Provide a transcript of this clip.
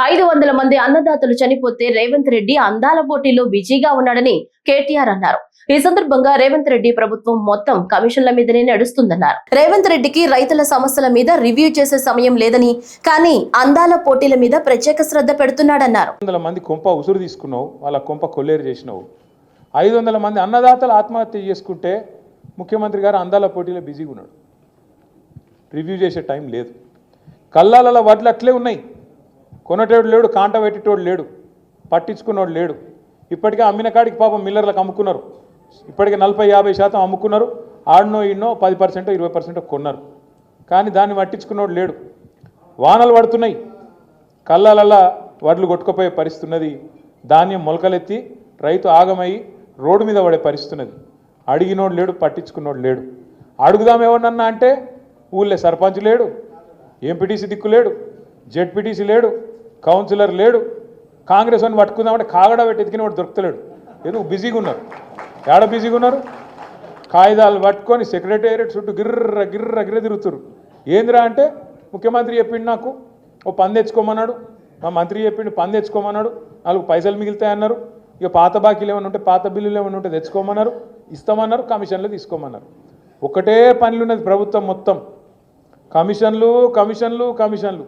500 మంది అన్నదాతలు చనిపోతే రేవంత్ రెడ్డి అందాల పోటీలో బిజీగా ఉన్నాడని కేటీఆర్ అన్నారు. ఈ సందర్భంగా రేవంత్ రెడ్డి ప్రభుత్వం మొత్తం కమిషన్ల మీదనే నడుస్తుందన్నారు. రేవంత్ రెడ్డికి రైతుల సమస్యల మీద రివ్యూ చేసే సమయం లేదని, కానీ అందాల పోటీల మీద ప్రత్యేక శ్రద్ధ పెడుతున్నాడన్నారు. 500 మంది కొంప ఉసురు తీసుకున్నావు, వాళ్ళ కొంప కొల్లేరు చేసినావు. 500 మంది అన్నదాతలు ఆత్మహత్య చేసుకుంటే ముఖ్యమంత్రి గారు అందాల పోటీలో బిజీగా ఉన్నాడు. రివ్యూ చేసే టైం లేదు. కల్లాల వడ్లు అట్లే ఉన్నాయి. కొనటోడు లేడు, కాంట పెట్టేటోడు లేడు, పట్టించుకున్నోడు లేడు. ఇప్పటికే అమ్మిన కాడికి పాపం మిల్లర్లకు అమ్ముకున్నారు. ఇప్పటికే 40-50% అమ్ముకున్నారు. ఆడనో ఈడనో 10% 20% కొన్నారు. కానీ దాన్ని పట్టించుకున్నోడు లేడు. వానలు పడుతున్నాయి, కళ్ళాలల్లా వడ్లు కొట్టుకుపోయే పరిస్థితి ఉన్నది. ధాన్యం మొలకలెత్తి రైతు ఆగమై రోడ్డు మీద పడే పరిస్థితి ఉన్నది. అడిగినోడు లేడు, పట్టించుకున్నోడు లేడు. అడుగుదాం ఎవరినన్నా అంటే ఊళ్ళో సర్పంచ్ లేడు, ఎంపీటీసీ దిక్కు లేడు, జెడ్పీటీసీ లేడు, కౌన్సిలర్ లేడు. కాంగ్రెస్ అని పట్టుకుందామంటే కాగడా పెట్టి ఎతికిన వాడు దొరుకుతలేడు. ఎందుకు బిజీగా ఉన్నారు? ఏడ బిజీగా ఉన్నారు? కాగితాలు పట్టుకొని సెక్రటేరియట్ చుట్టూ గిర్ర తిరుగుతున్నారు. ఏందిరా అంటే ముఖ్యమంత్రి చెప్పిండు, నాకు ఓ పని తెచ్చుకోమన్నాడు, మా మంత్రి చెప్పిండు పని తెచ్చుకోమన్నాడు, 4 పైసలు మిగులుతాయన్నారు. ఇక పాత బాకీలు ఏమైనా ఉంటే, పాత బిల్లులు ఏమైనా ఉంటే తెచ్చుకోమన్నారు, ఇస్తామన్నారు, కమిషన్లు తీసుకోమన్నారు. ఒకటే పనులు ఉన్నది ప్రభుత్వం మొత్తం, కమిషన్లు కమిషన్లు కమిషన్లు.